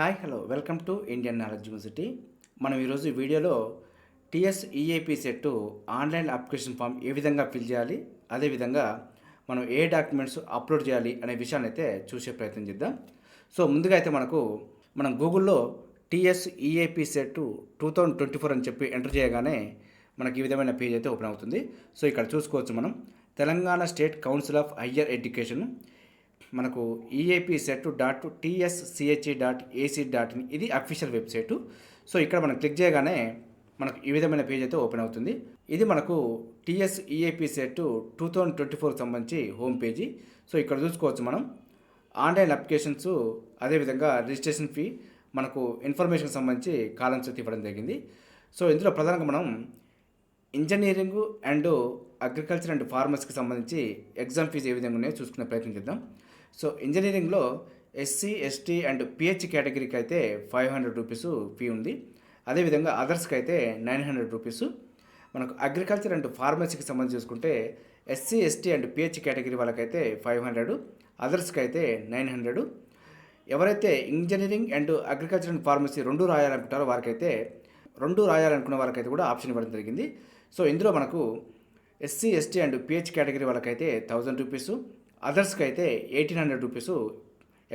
Hi hello welcome to Indian knowledge university. మనం ఈరోజు ఈ వీడియోలో TS EAP CET online application form ఏ విధంగా ఫిల్ చేయాలి, అదేవిధంగా మనం ఏ డాక్యుమెంట్స్ అప్లోడ్ చేయాలి అనే విషయాన్ని అయితే చూసే ప్రయత్నం చేద్దాం. సో ముందుగా అయితే మనం గూగుల్లో టీఎస్ ఈఏపీ సెట్ 2024 అని చెప్పి ఎంటర్ చేయగానే మనకి ఈ విధమైన పేజ్ అయితే ఓపెన్ అవుతుంది. సో ఇక్కడ చూసుకోవచ్చు, మనం Telangana state council of higher education మనకు ఈఏపీ సెట్ .tsche.ac.in ఇది అఫీషియల్ వెబ్సైటు. సో ఇక్కడ మనం క్లిక్ చేయగానే మనకు ఈ విధమైన పేజ్ అయితే ఓపెన్ అవుతుంది. ఇది మనకు టీఎస్ ఈఏపీ సెట్ 2024 సంబంధించి హోమ్ పేజీ. సో ఇక్కడ చూసుకోవచ్చు, మనం ఆన్లైన్ అప్లికేషన్స్, అదేవిధంగా రిజిస్ట్రేషన్ ఫీ, మనకు ఇన్ఫర్మేషన్ సంబంధించి కాలమ్స్ అయితే ఇవ్వడం జరిగింది. సో ఇందులో ప్రధానంగా మనం ఇంజనీరింగ్ అండ్ అగ్రికల్చర్ అండ్ ఫార్మర్స్కి సంబంధించి ఎగ్జామ్ ఫీజు ఏ విధంగా ఉన్నాయో చూసుకునే ప్రయత్నం చేద్దాం. సో ఇంజనీరింగ్లో ఎస్సీ ఎస్టీ అండ్ పిహెచ్ కేటగిరీకి అయితే 500 రూపీస్ ఫీ ఉంది. అదేవిధంగా అదర్స్కి అయితే 900 రూపీస్. మనకు అగ్రికల్చర్ అండ్ ఫార్మసీకి సంబంధించి చూసుకుంటే SC ST and pH category వాళ్ళకైతే 500, అదర్స్కి అయితే 900. ఎవరైతే engineering and agriculture and pharmacy రెండు రాయాలనుకుంటారో వారికైతే రాయాలనుకున్న వారికైతే కూడా ఆప్షన్ ఇవ్వడం జరిగింది. సో ఇందులో మనకు SC ST and pH category వాళ్ళకైతే 1000 రూపీస్, అదర్స్కి అయితే 1800 రూపీస్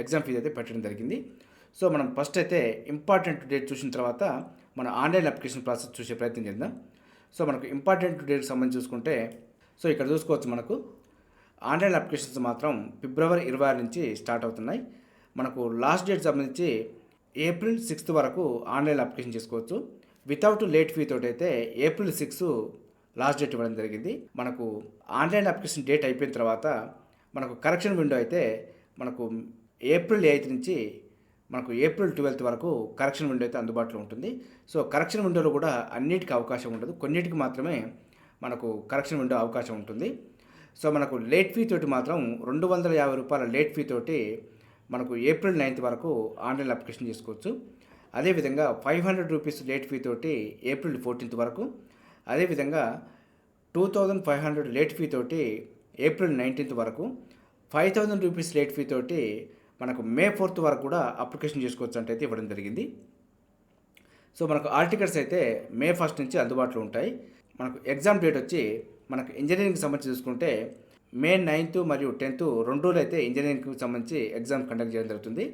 ఎగ్జామ్ ఫీజు అయితే పెట్టడం జరిగింది. సో మనం ఫస్ట్ అయితే ఇంపార్టెంట్ డేట్ చూసిన తర్వాత మన ఆన్లైన్ అప్లికేషన్ ప్రాసెస్ చూసే ప్రయత్నం చేద్దాం. సో మనకు ఇంపార్టెంట్ డేట్కి సంబంధించి చూసుకుంటే, సో ఇక్కడ చూసుకోవచ్చు, మనకు ఆన్లైన్ అప్లికేషన్స్ మాత్రం ఫిబ్రవరి 26 నుంచి స్టార్ట్ అవుతున్నాయి. మనకు లాస్ట్ డేట్ సంబంధించి ఏప్రిల్ 6 వరకు ఆన్లైన్ అప్లికేషన్ చేసుకోవచ్చు. వితౌట్ లేట్ ఫీ తోటి అయితే ఏప్రిల్ 6 లాస్ట్ డేట్ ఇవ్వడం జరిగింది. మనకు ఆన్లైన్ అప్లికేషన్ డేట్ అయిపోయిన తర్వాత మనకు కరెక్షన్ విండో అయితే మనకు ఏప్రిల్ 8 నుంచి మనకు ఏప్రిల్ 12 వరకు కరెక్షన్ విండో అయితే అందుబాటులో ఉంటుంది. సో కరెక్షన్ విండోలో కూడా అన్నిటికీ అవకాశం ఉండదు, కొన్నిటికి మాత్రమే మనకు కరెక్షన్ విండో అవకాశం ఉంటుంది. సో మనకు లేట్ ఫీ తోటి మాత్రం 250 రూపాయల లేట్ ఫీ తోటి మనకు ఏప్రిల్ 9 వరకు ఆన్లైన్ అప్లికేషన్ చేసుకోవచ్చు. అదేవిధంగా 500 రూపీస్ లేట్ ఫీ తోటి ఏప్రిల్ 14 వరకు, అదేవిధంగా 2500 లేట్ ఫీ తోటి ఏప్రిల్ 19 వరకు, 5000 రూపీస్ లేట్ ఫీ తోటి మనకు మే 4 వరకు కూడా అప్లికేషన్ చేసుకోవచ్చు అంటే అయితే ఇవ్వడం జరిగింది. సో మనకు ఆల్ టికెట్స్ అయితే మే 1 నుంచి అందుబాటులో ఉంటాయి. మనకు ఎగ్జామ్ డేట్ వచ్చి మనకు ఇంజనీరింగ్కి సంబంధించి చూసుకుంటే మే 9 మరియు 10 2 రోజులు అయితే ఇంజనీరింగ్కి సంబంధించి ఎగ్జామ్ కండక్ట్ చేయడం జరుగుతుంది.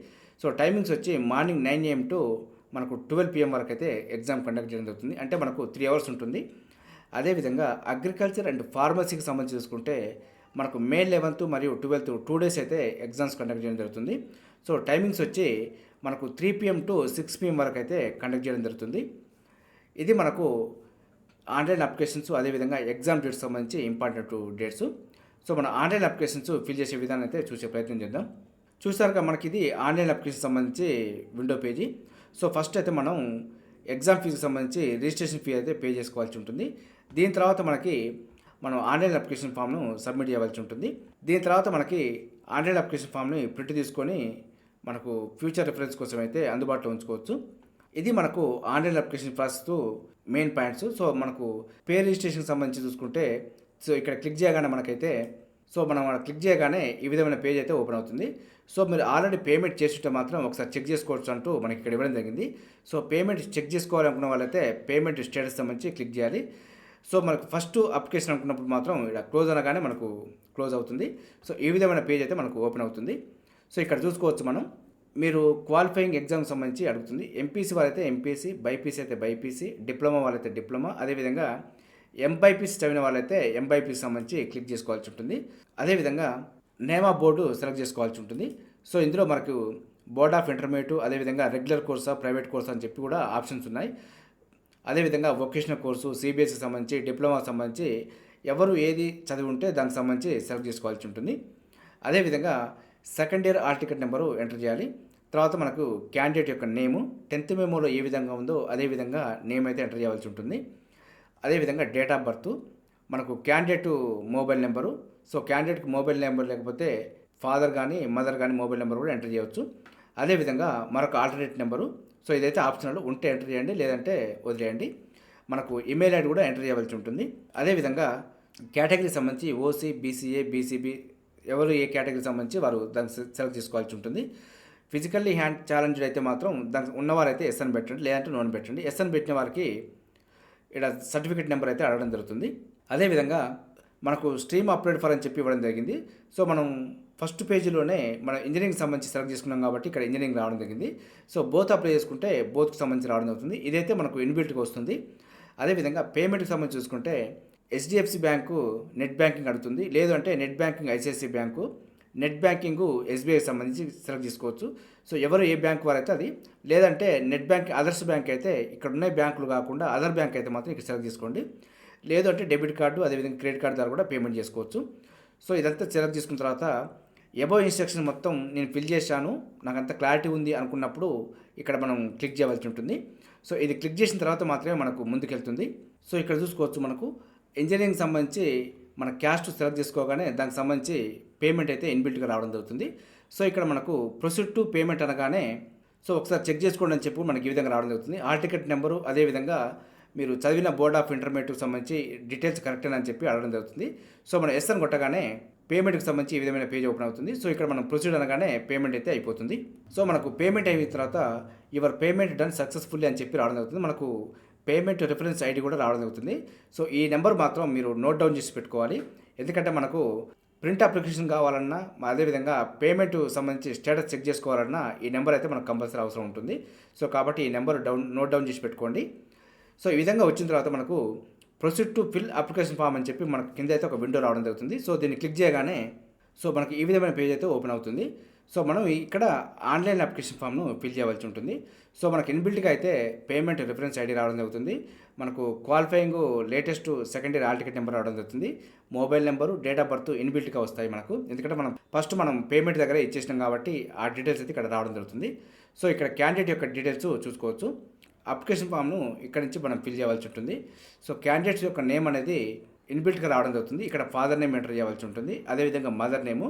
సో టైమింగ్స్ వచ్చి మార్నింగ్ 9 AM టు మనకు 12 PM వరకు అయితే ఎగ్జామ్ కండక్ట్ చేయడం జరుగుతుంది. అంటే మనకు 3 అవర్స్ ఉంటుంది. అదేవిధంగా అగ్రికల్చర్ అండ్ ఫార్మసీకి సంబంధించి చూసుకుంటే మనకు మే 11 మరియు 12 2 డేస్ అయితే ఎగ్జామ్స్ కండక్ట్ చేయడం జరుగుతుంది. సో టైమింగ్స్ వచ్చి మనకు 3 PM టు 6 PM వరకు అయితే కండక్ట్ చేయడం జరుగుతుంది. ఇది మనకు ఆన్లైన్ అప్లికేషన్స్, అదేవిధంగా ఎగ్జామ్ డేట్స్ సంబంధించి ఇంపార్టెంట్ డేట్స్. సో మన ఆన్లైన్ అప్లికేషన్స్ ఫిల్ చేసే విధానం అయితే చూసే ప్రయత్నం చేద్దాం. చూసారుగా, మనకి ఇది ఆన్లైన్ అప్లికేషన్ సంబంధించి విండో పేజీ. సో ఫస్ట్ అయితే మనం ఎగ్జామ్ ఫీజుకి సంబంధించి రిజిస్ట్రేషన్ ఫీ అయితే పే చేసుకోవాల్సి ఉంటుంది. దీని తర్వాత మనం ఆన్లైన్ అప్లికేషన్ ఫామ్ను సబ్మిట్ చేయవలసి ఉంటుంది. దీని తర్వాత మనకి ఆన్లైన్ అప్లికేషన్ ఫామ్ని ప్రింట్ తీసుకొని మనకు ఫ్యూచర్ రిఫరెన్స్ కోసం అయితే అందుబాటులో ఉంచుకోవచ్చు. ఇది మనకు online application process main points. So మనకు పే రిజిస్ట్రేషన్కి సంబంధించి చూసుకుంటే, సో ఇక్కడ క్లిక్ చేయగానే మనకైతే మనం క్లిక్ చేయగానే ఈ విధమైన పేజ్ అయితే ఓపెన్ అవుతుంది. సో మీరు ఆల్రెడీ పేమెంట్ చేస్తుంటే మాత్రం ఒకసారి చెక్ చేసుకోవచ్చు అంటూ మనకి ఇక్కడ ఇవ్వడం జరిగింది. సో పేమెంట్ చెక్ చేసుకోవాలనుకున్న వాళ్ళైతే పేమెంట్ స్టేటస్ సంబంధించి క్లిక్ చేయాలి. సో మనకు ఫస్ట్ అప్లికేషన్ అనుకున్నప్పుడు మాత్రం ఇక్కడ క్లోజ్ అనగానే మనకు క్లోజ్ అవుతుంది. సో ఈ విధమైన పేజ్ అయితే మనకు ఓపెన్ అవుతుంది. సో ఇక్కడ చూసుకోవచ్చు, మీరు క్వాలిఫైయింగ్ ఎగ్జామ్ సంబంధించి అడుగుతుంది. ఎంపీసీ వాళ్ళైతే ఎంపీసీ, బైపీసీ అయితే బైపీసీ, డిప్లొమా వాళ్ళైతే డిప్లొమా, అదేవిధంగా ఎంబైపీసీ చదివిన వాళ్ళైతే ఎంబైపీసీ సంబంధించి క్లిక్ చేసుకోవాల్సి ఉంటుంది. అదేవిధంగా నేమ్ ఆఫ్ బోర్డు సెలెక్ట్ చేసుకోవాల్సి ఉంటుంది. సో ఇందులో మనకు బోర్డ్ ఆఫ్ ఇంటర్మీడియట్, అదేవిధంగా రెగ్యులర్ కోర్సా, ప్రైవేట్ కోర్సా అని చెప్పి కూడా ఆప్షన్స్ ఉన్నాయి. అదేవిధంగా వొకేషనల్ కోర్సు, సిబిఎస్ఈ సంబంధించి, డిప్లొమా సంబంధించి ఎవరు ఏది చదివి ఉంటే దానికి సంబంధించి సెలెక్ట్ చేసుకోవాల్సి ఉంటుంది. అదేవిధంగా second year all ticket number enter చేయాలి. తర్వాత మనకు క్యాండిడేట్ యొక్క నేము 10th మెమోలో ఏ విధంగా ఉందో అదేవిధంగా నేమ్ అయితే ఎంటర్ చేయాల్సి ఉంటుంది. అదేవిధంగా డేట్ ఆఫ్ బర్త్, మనకు క్యాండిడేట్ మొబైల్ నెంబరు. సో క్యాండిడేట్కి మొబైల్ నెంబర్ లేకపోతే ఫాదర్ కానీ మదర్ కానీ మొబైల్ నెంబర్ కూడా ఎంటర్ చేయవచ్చు. అదేవిధంగా మరొక ఆల్టర్నేట్ నెంబరు. సో ఇదైతే ఆప్షనల్, ఉంటే ఎంటర్ చేయండి, లేదంటే వదిలేయండి. మనకు ఈమెయిల్ ఐడి కూడా ఎంటర్ చేయవలసి ఉంటుంది. అదేవిధంగా కేటగిరీకి సంబంధించి ఓసీ, బీసీఏ, బీసీబీ ఎవరు ఏ కేటగిరీకి సంబంధించి వారు దాన్ని సెలెక్ట్ చేసుకోవాల్సి ఉంటుంది. ఫిజికల్లీ హ్యాండ్ ఛాలెంజ్డ్ అయితే మాత్రం దానికి ఉన్నవారైతే ఎస్ అని పెట్టండి, లేదంటే నో అని పెట్టండి. ఎస్ అని పెట్టిన వారికి ఇక్కడ సర్టిఫికేట్ నెంబర్ అయితే అడగడం జరుగుతుంది. అదేవిధంగా మనకు స్ట్రీమ్ అప్లోడ్ ఫర్ అని చెప్పి ఇవ్వడం జరిగింది. సో మనం ఫస్ట్ పేజీలోనే మన ఇంజనీరింగ్ సంబంధించి సెలెక్ట్ చేసుకున్నాం కాబట్టి ఇక్కడ ఇంజనీరింగ్ రావడం జరిగింది. సో బోత్ అప్లై చేసుకుంటే బోత్కి సంబంధించి రావడం అవుతుంది. ఇదైతే మనకు ఇన్బిల్ట్గా వస్తుంది. అదేవిధంగా పేమెంట్కి సంబంధించి చూసుకుంటే HDFC బ్యాంకు నెట్ బ్యాంకింగ్ అడుగుతుంది, లేదు అంటే net banking ICICI bank, net banking SBIకి సంబంధించి సెలెక్ట్ చేసుకోవచ్చు. సో ఎవరు ఏ బ్యాంక్ వారైతే అది, లేదంటే నెట్ బ్యాంకింగ్ అదర్స్ బ్యాంక్ అయితే ఇక్కడ ఉన్న బ్యాంకులు కాకుండా అదర్ బ్యాంక్ అయితే మాత్రం ఇక్కడ సెలెక్ట్ చేసుకోండి. లేదు అంటే డెబిట్ కార్డు అదేవిధంగా క్రెడిట్ కార్డు ద్వారా కూడా పేమెంట్ చేసుకోవచ్చు. సో ఇదంతా సెలెక్ట్ చేసుకున్న తర్వాత ఎబో ఇన్స్ట్రక్షన్ మొత్తం నేను ఫిల్ చేశాను, నాకు అంత క్లారిటీ ఉంది అనుకున్నప్పుడు ఇక్కడ మనం క్లిక్ చేయవలసి ఉంటుంది. సో ఇది క్లిక్ చేసిన తర్వాత మాత్రమే మనకు ముందుకెళ్తుంది. సో ఇక్కడ చూసుకోవచ్చు మనకు ఇంజనీరింగ్ సంబంధించి మన క్యాస్ట్ సెలెక్ట్ చేసుకోగానే దానికి సంబంధించి పేమెంట్ అయితే ఇన్బిల్ట్గా రావడం జరుగుతుంది. సో ఇక్కడ మనకు ప్రొసీడ్ టు పేమెంట్ అనగానే సో ఒకసారి చెక్ చేసుకోండి అని చెప్పి మనకి ఈ విధంగా రావడం జరుగుతుంది. హాల్ టికెట్ నెంబరు అదేవిధంగా మీరు చదివిన బోర్డ్ ఆఫ్ ఇంటర్మీడియట్కి సంబంధించి డీటెయిల్స్ కరెక్ట్ అని చెప్పి అడగడం జరుగుతుంది. సో మనం ఎస్ అని కొట్టగానే పేమెంట్కి సంబంధించి ఈ విధమైన పేజ్ ఓపెన్ అవుతుంది. సో ఇక్కడ మనం ప్రొసీడ్ అనగానే పేమెంట్ అయితే అయిపోతుంది. సో మనకు పేమెంట్ అయిన తర్వాత యువర్ పేమెంట్ డన్ సక్సెస్ఫుల్లీ అని చెప్పి రావడం జరుగుతుంది. మనకు పేమెంట్ రిఫరెన్స్ ఐడి కూడా రావడం జరుగుతుంది. సో ఈ నెంబర్ మాత్రం మీరు నోట్ డౌన్ చేసి పెట్టుకోవాలి. ఎందుకంటే మనకు ప్రింట్ అప్లికేషన్ కావాలన్నా అదేవిధంగా పేమెంట్ సంబంధించి స్టేటస్ చెక్ చేసుకోవాలన్నా ఈ నెంబర్ అయితే మనకు కంపల్సరీ అవసరం ఉంటుంది. సో కాబట్టి ఈ నెంబర్ నోట్ డౌన్ చేసి పెట్టుకోండి. సో ఈ విధంగా వచ్చిన తర్వాత మనకు proceed to fill application form అని చెప్పి మనకు కింద అయితే ఒక విండో రావడం జరుగుతుంది. సో దీన్ని క్లిక్ చేయగానే సో మనకి ఈ విధమైన పేజ్ అయితే ఓపెన్ అవుతుంది. సో మనం ఇక్కడ ఆన్లైన్ అప్లికేషన్ ఫామ్ను ఫిల్ చేయవలసి ఉంటుంది. సో మనకి ఇన్బిల్ట్గా అయితే పేమెంట్ రిఫరెన్స్ ఐడి రావడం జరుగుతుంది. మనకు qualifying latest second year hall ticket number రావడం జరుగుతుంది. Mobile number, date of birth ఇన్బిల్ట్గా వస్తాయి మనకు. ఎందుకంటే మనం పేమెంట్ దగ్గర ఇచ్చేసినాం కాబట్టి ఆ డీటెయిల్స్ అయితే ఇక్కడ రావడం జరుగుతుంది. సో ఇక్కడ క్యాండిడేట్ యొక్క డీటెయిల్స్ చూసుకోవచ్చు. అప్లికేషన్ ఫామ్ను ఇక్కడ నుంచి మనం ఫిల్ చేయవలసి ఉంటుంది. సో క్యాండిడేట్స్ యొక్క నేమ్ అనేది ఇన్బిల్ట్గా రావడం జరుగుతుంది. ఇక్కడ ఫాదర్ నేమ్ ఎంటర్ చేయవలసి ఉంటుంది. అదేవిధంగా mother name,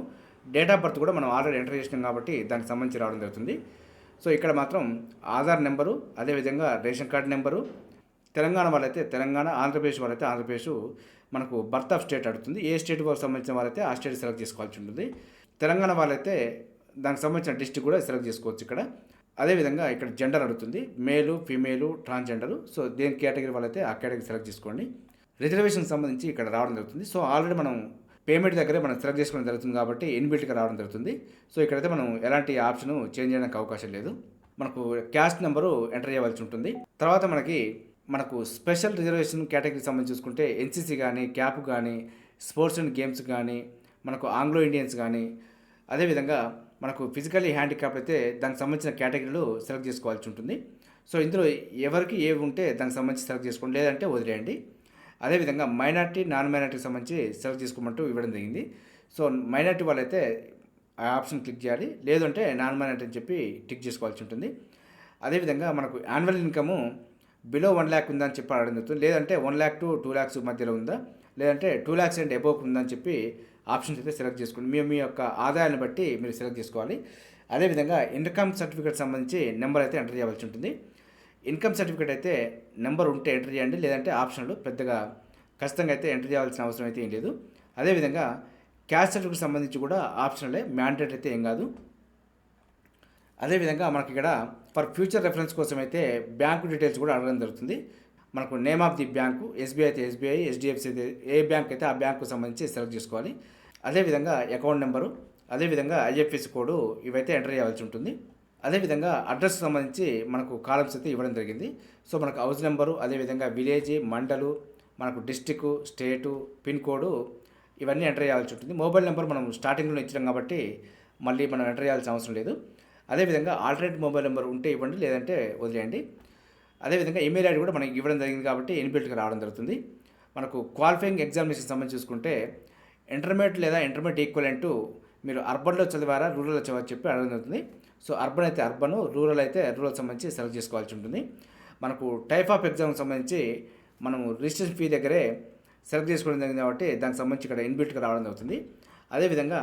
date of birth కూడా మనం ఆల్రెడీ ఎంటర్ చేసినాం కాబట్టి దానికి సంబంధించి రావడం జరుగుతుంది. సో ఇక్కడ మాత్రం ఆధార్ నెంబరు అదేవిధంగా రేషన్ కార్డు నెంబరు, తెలంగాణ వాళ్ళైతే తెలంగాణ, ఆంధ్రప్రదేశ్ వాళ్ళైతే ఆంధ్రప్రదేశ్, మనకు బర్త్ ఆఫ్ స్టేట్ అడుగుతుంది. ఏ స్టేట్ వాళ్ళకి సంబంధించిన వాళ్ళైతే ఆ స్టేట్ సెలెక్ట్ చేసుకోవాల్సి ఉంటుంది. తెలంగాణ వాళ్ళైతే దానికి సంబంధించిన డిస్ట్రిక్ట్ కూడా సెలెక్ట్ చేసుకోవచ్చు ఇక్కడ. అదేవిధంగా ఇక్కడ జెండర్ అడుగుతుంది, మేలు, ఫీమేలు, ట్రాన్స్జెండరు. సో దేని కేటగిరీ వాళ్ళైతే ఆ కేటగిరీ సెలెక్ట్ చేసుకోండి. రిజర్వేషన్ సంబంధించి ఇక్కడ రావడం జరుగుతుంది. సో ఆల్రెడీ మనం పేమెంట్ దగ్గరే మనం సెలెక్ట్ చేసుకోవడం జరుగుతుంది కాబట్టి ఇన్బిల్ట్గా రావడం జరుగుతుంది. సో ఇక్కడైతే మనం ఎలాంటి ఆప్షన్ చేంజ్ చేయడానికి అవకాశం లేదు. మనకు క్యాస్ట్ నెంబరు ఎంటర్ చేయవలసి ఉంటుంది. తర్వాత మనకు స్పెషల్ రిజర్వేషన్ కేటగిరీకి సంబంధించి చూసుకుంటే NCC కానీ, క్యాప్ కానీ, స్పోర్ట్స్ అండ్ గేమ్స్ కానీ, మనకు ఆంగ్లో ఇండియన్స్ కానీ, అదేవిధంగా మనకు ఫిజికల్లీ హ్యాండిక్యాప్ అయితే దానికి సంబంధించిన కేటగిరీలు సెలెక్ట్ చేసుకోవాల్సి ఉంటుంది. సో ఇందులో ఎవరికి ఏవి ఉంటే దానికి సంబంధించి సెలెక్ట్ చేసుకోండి, లేదంటే వదిలేయండి. అదేవిధంగా మైనార్టీ, నాన్ మైనార్టీకి సంబంధించి సెలెక్ట్ చేసుకోమంటూ ఇవ్వడం జరిగింది. సో మైనార్టీ వాళ్ళైతే ఆ ఆప్షన్ క్లిక్ చేయాలి, లేదంటే నాన్ మైనార్టీ అని చెప్పి టిక్ చేసుకోవాల్సి ఉంటుంది. అదేవిధంగా మనకు యాన్యువల్ ఇన్కము బిలో 1 lakh ఉందని చెప్పి అడగడం జరుగుతుంది. లేదంటే 1 lakh to 2 lakhs మధ్యలో ఉందా, లేదంటే 2 lakhs అండ్ అబోవ్ ఉందని చెప్పి ఆప్షన్స్ అయితే సెలెక్ట్ చేసుకోండి. మీ యొక్క ఆదాయాన్ని బట్టి మీరు సెలెక్ట్ చేసుకోవాలి. అదేవిధంగా ఇన్కమ్ సర్టిఫికేట్ సంబంధించి నెంబర్ అయితే ఎంటర్ చేయవలసి ఉంటుంది. ఇన్కమ్ సర్టిఫికేట్ అయితే నెంబర్ ఉంటే ఎంటర్ చేయండి, లేదంటే ఆప్షన్లు పెద్దగా ఖచ్చితంగా అయితే ఎంటర్ చేయాల్సిన అవసరం అయితే ఏం లేదు. అదేవిధంగా క్యాస్ట్ సర్టిఫికేట్ సంబంధించి కూడా ఆప్షన్లే, మ్యాండేట్ అయితే ఏం కాదు. అదేవిధంగా మనకి ఇక్కడ ఫర్ ఫ్యూచర్ రెఫరెన్స్ కోసం అయితే బ్యాంకు డీటెయిల్స్ కూడా అడగడం జరుగుతుంది. మనకు name of the bank, SBI అయితే SBI, HDFC అయితే ఏ బ్యాంక్ అయితే ఆ బ్యాంకు సంబంధించి సెలెక్ట్ చేసుకోవాలి. అదేవిధంగా అకౌంట్ నెంబరు, అదేవిధంగా IFSC కోడ్ ఇవైతే ఎంటర్ చేయాల్సి ఉంటుంది. అదేవిధంగా అడ్రస్ సంబంధించి మనకు కాలమ్స్ అయితే ఇవ్వడం జరిగింది. సో మనకు హౌస్ నెంబరు, అదేవిధంగా విలేజ్, మండలు, మనకు డిస్టిక్, స్టేటు, పిన్ కోడ్ ఇవన్నీ ఎంటర్ చేయాల్సి ఉంటుంది. మొబైల్ నెంబర్ మనం స్టార్టింగ్లో ఇచ్చాం కాబట్టి మళ్ళీ మనం ఎంటర్ చేయాల్సిన అవసరం లేదు. అదేవిధంగా ఆల్టర్నేట్ మొబైల్ నెంబర్ ఉంటే ఇవ్వండి, లేదంటే వదిలేయండి. అదేవిధంగా ఈమెయిల్ ఐడి కూడా మనకి ఇవ్వడం జరిగింది కాబట్టి ఇన్బిల్ట్గా రావడం జరుగుతుంది. మనకు క్వాలిఫైయింగ్ ఎగ్జామినేషన్ సంబంధించి చూసుకుంటే ఇంటర్మీడియట్ లేదా ఇంటర్మీడియట్ ఈక్వలెంట్ మీరు అర్బన్లో చదివారా, రూరల్లో చదవని చెప్పి అడగడం జరుగుతుంది. సో అర్బన్ అయితే అర్బన్, రూరల్ అయితే రూరల్ సంబంధించి సెలెక్ట్ చేసుకోవాల్సి ఉంటుంది. మనకు టైప్ ఆఫ్ ఎగ్జామ్కి సంబంధించి మనము రిజిస్ట్రేషన్ ఫీ దగ్గరే సెలెక్ట్ చేసుకోవడం జరిగింది కాబట్టి దానికి సంబంధించి ఇక్కడ ఇన్బిల్ట్గా రావడం జరుగుతుంది. అదేవిధంగా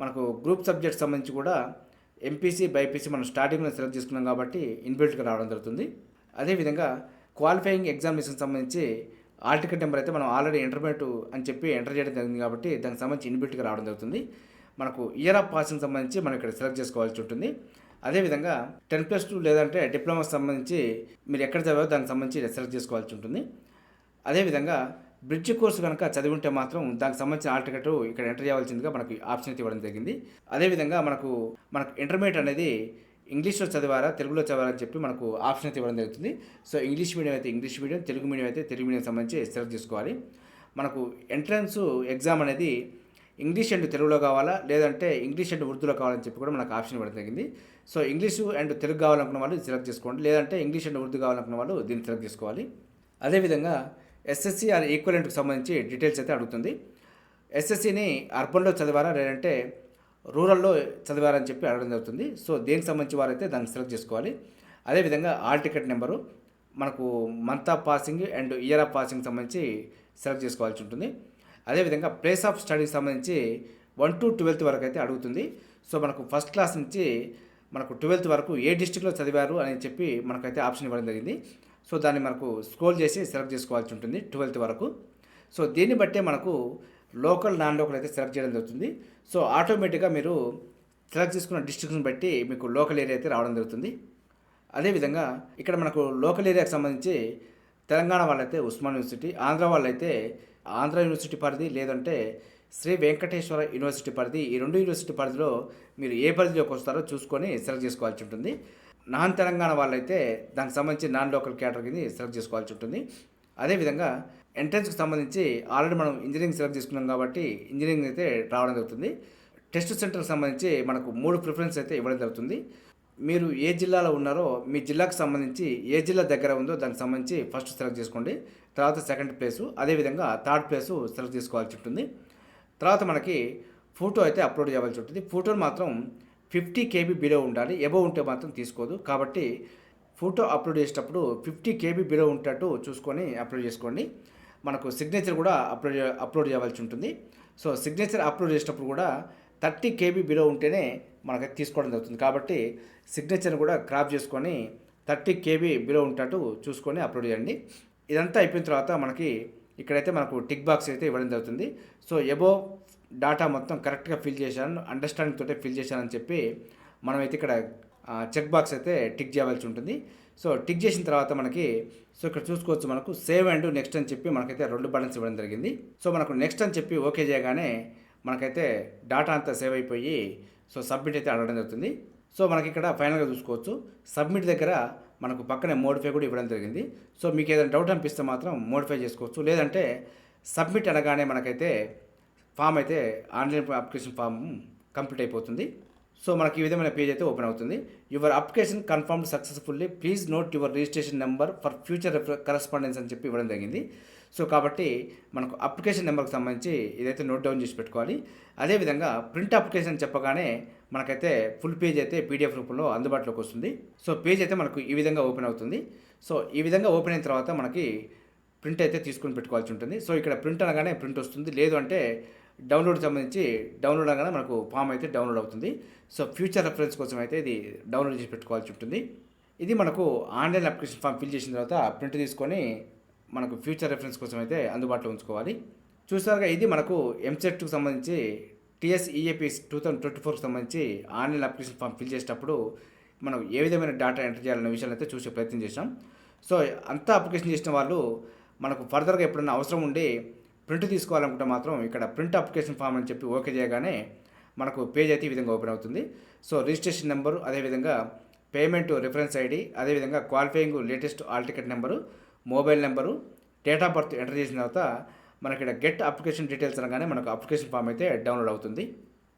మనకు గ్రూప్ సబ్జెక్ట్ సంబంధించి కూడా MPC, BIPC మనం స్టార్టింగ్లో సెలెక్ట్ చేసుకున్నాం కాబట్టి ఇన్బిల్ట్గా రావడం జరుగుతుంది. అదేవిధంగా క్వాలిఫైయింగ్ ఎగ్జామినేషన్ సంబంధించి హాల్ టికెట్ నెంబర్ అయితే మనం ఆల్రెడీ ఇంటర్మీడియట్ అని చెప్పి ఎంటర్ చేయడం జరిగింది కాబట్టి దానికి సంబంధించి ఇన్బిల్ట్గా రావడం జరుగుతుంది. మనకు ఇయర్ ఆఫ్ పాసింగ్ సంబంధించి మనం ఇక్కడ సెలెక్ట్ చేసుకోవాల్సి ఉంటుంది. అదేవిధంగా 10+2 లేదంటే డిప్లొమాకి సంబంధించి మీరు ఎక్కడ చదివారో దానికి సంబంధించి సెలెక్ట్ చేసుకోవాల్సి ఉంటుంది. అదేవిధంగా బ్రిడ్జ్ కోర్సు కనుక చదివి ఉంటే మాత్రం దానికి సంబంధించిన ఆల్ టికెట్ ఇక్కడ ఎంటర్ చేయాల్సిందిగా మనకి ఆప్షన్ అయితే ఇవ్వడం జరిగింది. అదేవిధంగా మనకు ఇంటర్మీడియట్ అనేది ఇంగ్లీష్లో చదివారా తెలుగులో చదివారా అని చెప్పి మనకు ఆప్షన్ అయితే ఇవ్వడం జరుగుతుంది. సో ఇంగ్లీష్ మీడియం అయితే ఇంగ్లీష్ మీడియం, తెలుగు మీడియం అయితే తెలుగు మీడియం సంబంధించి సెలెక్ట్ చేసుకోవాలి. మనకు ఎంట్రన్స్ ఎగ్జామ్ అనేది ఇంగ్లీష్ అండ్ తెలుగులో కావాలా లేదంటే ఇంగ్లీష్ అండ్ ఉర్దూలో కావాలని చెప్పి కూడా మనకు ఆప్షన్ ఇవ్వడం జరిగింది. సో ఇంగ్లీషు అండ్ తెలుగు కావాలనుకున్న వాళ్ళు సెలెక్ట్ చేసుకోండి, లేదంటే ఇంగ్లీష్ అండ్ ఉర్దూ కావాలనుకున్న వాళ్ళు దీన్ని సెలెక్ట్ చేసుకోవాలి. అదేవిధంగా ఎస్ఎస్సి ఆర్ ఈక్వలెంట్కి సంబంధించి డీటెయిల్స్ అయితే అడుగుతుంది. ఎస్ఎస్సిని అర్బన్లో చదివారా లేదంటే రూరల్లో చదివారని చెప్పి అడగడం జరుగుతుంది. సో దేనికి సంబంధించి వారైతే దాన్ని సెలెక్ట్ చేసుకోవాలి. అదేవిధంగా ఆల్ టికెట్ నెంబరు మనకు month of passing and year of passing సంబంధించి సెలెక్ట్ చేసుకోవాల్సి ఉంటుంది. అదేవిధంగా ప్లేస్ ఆఫ్ స్టడీకి సంబంధించి 1 to 12th వరకు అయితే అడుగుతుంది. సో మనకు ఫస్ట్ క్లాస్ నుంచి మనకు 12th వరకు ఏ డిస్ట్రిక్ట్లో చదివారు అని చెప్పి మనకైతే ఆప్షన్ ఇవ్వడం జరిగింది. సో దాన్ని మనకు స్క్రోల్ చేసి సెలెక్ట్ చేసుకోవాల్సి ఉంటుంది 12th వరకు. సో దీన్ని బట్టే మనకు లోకల్ నాన్ లోకల్ అయితే సెలెక్ట్ చేయడం జరుగుతుంది. సో ఆటోమేటిక్గా మీరు సెలెక్ట్ చేసుకున్న డిస్ట్రిక్ట్ని బట్టి మీకు లోకల్ ఏరియా అయితే రావడం జరుగుతుంది. అదేవిధంగా ఇక్కడ మనకు లోకల్ ఏరియాకి సంబంధించి తెలంగాణ వాళ్ళైతే ఉస్మాన్ యూనివర్సిటీ, ఆంధ్ర వాళ్ళైతే ఆంధ్ర యూనివర్సిటీ పరిధి లేదంటే శ్రీ వెంకటేశ్వర యూనివర్సిటీ పరిధి, ఈ 2 యూనివర్సిటీ పరిధిలో మీరు ఏ పరిధిలోకి వస్తారో చూసుకొని సెలెక్ట్ చేసుకోవాల్సి ఉంటుంది. నాన్ తెలంగాణ వాళ్ళైతే దానికి సంబంధించి నాన్ లోకల్ కేటగిరీని సెలెక్ట్ చేసుకోవాల్సి ఉంటుంది. అదేవిధంగా ఎంట్రన్స్కి సంబంధించి ఆల్రెడీ మనం ఇంజనీరింగ్ సెలెక్ట్ చేసుకున్నాం కాబట్టి ఇంజనీరింగ్ అయితే రావడం జరుగుతుంది. టెస్ట్ సెంటర్కి సంబంధించి మనకు 3 ప్రిఫరెన్స్ అయితే ఇవ్వడం జరుగుతుంది. మీరు ఏ జిల్లాలో ఉన్నారో మీ జిల్లాకు సంబంధించి ఏ జిల్లా దగ్గర ఉందో దానికి సంబంధించి ఫస్ట్ సెలెక్ట్ చేసుకోండి, తర్వాత సెకండ్ ప్లేసు, అదేవిధంగా థర్డ్ ప్లేసు సెలెక్ట్ చేసుకోవాల్సి ఉంటుంది. తర్వాత మనకి ఫోటో అయితే అప్లోడ్ చేయాల్సి ఉంటుంది. ఫోటోలు మాత్రం 50 KB బిలో ఉండాలి, ఎబోవ్ ఉంటే మాత్రం తీసుకోదు. కాబట్టి ఫోటో అప్లోడ్ చేసేటప్పుడు 50 KB బిలో ఉంటట్టు చూసుకొని అప్లోడ్ చేసుకోండి. మనకు సిగ్నేచర్ కూడా అప్లోడ్ చేయవలసి ఉంటుంది. సో సిగ్నేచర్ అప్లోడ్ చేసేటప్పుడు కూడా 30 KB బిలో ఉంటేనే మనకైతే తీసుకోవడం జరుగుతుంది. కాబట్టి సిగ్నేచర్ని కూడా క్రాప్ చేసుకొని 30 KB బిలో ఉంటట్టు చూసుకొని అప్లోడ్ చేయండి. ఇదంతా అయిపోయిన తర్వాత మనకి ఇక్కడైతే మనకు టిక్ బాక్స్ అయితే ఇవ్వడం జరుగుతుంది. సో ఎబోవ్ డాటా మొత్తం కరెక్ట్గా ఫిల్ చేశాను, అండర్స్టాండింగ్ తోటే ఫిల్ చేశానని చెప్పి మనమైతే ఇక్కడ చెక్ బాక్స్ అయితే టిక్ చేయవలసి ఉంటుంది. సో టిక్ చేసిన తర్వాత మనకి ఇక్కడ చూసుకోవచ్చు, మనకు సేవ్ అండ్ నెక్స్ట్ అని చెప్పి మనకైతే 2 బటన్స్ ఇవ్వడం జరిగింది. సో మనకు నెక్స్ట్ అని చెప్పి ఓకే చేయగానే మనకైతే డాటా అంతా సేవ్ అయిపోయి సో సబ్మిట్ అయితే అడగడం జరుగుతుంది. సో మనకి ఇక్కడ ఫైనల్గా చూసుకోవచ్చు, సబ్మిట్ దగ్గర మనకు పక్కనే మోడిఫై కూడా ఇవ్వడం జరిగింది. సో మీకు ఏదైనా డౌట్ అనిపిస్తే మాత్రం మోడిఫై చేసుకోవచ్చు, లేదంటే సబ్మిట్ అనగానే మనకైతే ఫామ్ అయితే ఆన్లైన్ అప్లికేషన్ ఫామ్ కంప్లీట్ అయిపోతుంది. సో మనకి ఈ విధమైన పేజ్ అయితే ఓపెన్ అవుతుంది. Your application confirmed successfully, please note your registration number for future correspondence అని చెప్పి ఇవ్వడం జరిగింది. సో కాబట్టి మనకు అప్లికేషన్ నెంబర్కి సంబంధించి ఇదైతే నోట్ డౌన్ చేసి పెట్టుకోవాలి. అదేవిధంగా ప్రింట్ అప్లికేషన్ చెప్పగానే మనకైతే ఫుల్ పేజ్ అయితే PDF రూపంలో అందుబాటులోకి వస్తుంది. సో పేజ్ అయితే మనకు ఈ విధంగా ఓపెన్ అవుతుంది. సో ఈ విధంగా ఓపెన్ అయిన తర్వాత మనకి ప్రింట్ అయితే తీసుకొని పెట్టుకోవాల్సి ఉంటుంది. సో ఇక్కడ ప్రింట్ అనగానే ప్రింట్ వస్తుంది, లేదు అంటే డౌన్లోడ్ సంబంధించి డౌన్లోడ్ అనగానే మనకు ఫామ్ అయితే డౌన్లోడ్ అవుతుంది. సో ఫ్యూచర్ రెఫరెన్స్ కోసం అయితే ఇది డౌన్లోడ్ చేసి పెట్టుకోవాల్సి ఉంటుంది. ఇది మనకు ఆన్లైన్ అప్లికేషన్ ఫామ్ ఫిల్ చేసిన తర్వాత ప్రింట్ తీసుకొని మనకు ఫ్యూచర్ రెఫరెన్స్ కోసం అయితే అందుబాటులో ఉంచుకోవాలి. చూసారుగా, ఇది మనకు ఎంసెట్కి సంబంధించి TSEAP 2024కి సంబంధించి ఆన్లైన్ అప్లికేషన్ ఫామ్ ఫిల్ చేసేటప్పుడు మనం ఏ విధమైన డేటా ఎంటర్ చేయాలనే విషయాన్ని అయితే చూసే ప్రయత్నం చేసాం. సో అంతా అప్లికేషన్ చేసిన వాళ్ళు మనకు ఫర్దర్గా ఎప్పుడైనా అవసరం ఉండి ప్రింట్ తీసుకోవాలనుకుంటే మాత్రం ఇక్కడ ప్రింట్ అప్లికేషన్ ఫామ్ అని చెప్పి ఓకే చేయగానే మనకు పేజ్ అయితే ఈ విధంగా ఓపెన్ అవుతుంది. సో రిజిస్ట్రేషన్ నెంబరు, అదేవిధంగా పేమెంట్ రిఫరెన్స్ ID, అదేవిధంగా qualifying latest all ticket number, mobile number, date of birth enter చేసిన తర్వాత మనకి ఇక్కడ గెట్ అప్లికేషన్ డీటెయిల్స్ అనగానే మనకు అప్లికేషన్ ఫామ్ అయితే డౌన్లోడ్ అవుతుంది.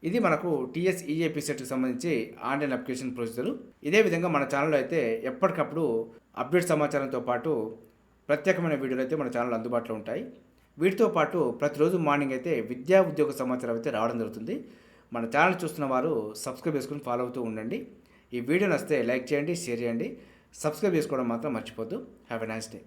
ఇది మనకు TSEAP సెట్కి సంబంధించి ఆన్లైన్ అప్లికేషన్ ప్రొసీజర్. ఇదే విధంగా మన ఛానల్లో అయితే ఎప్పటికప్పుడు అప్డేట్ సమాచారంతో పాటు ప్రత్యేకమైన వీడియోలు అయితే మన ఛానల్ అందుబాటులో ఉంటాయి. వీటితో పాటు ప్రతిరోజు మార్నింగ్ అయితే విద్యా ఉద్యోగ సమాచారం అయితే రావడం జరుగుతుంది. మన ఛానల్ చూస్తున్న వారు సబ్స్క్రైబ్ చేసుకుని ఫాలో అవుతూ ఉండండి. ఈ వీడియో నచ్చితే లైక్ చేయండి, షేర్ చేయండి, సబ్స్క్రైబ్ చేసుకోవడం మాత్రం మర్చిపోద్దు. Have a nice day.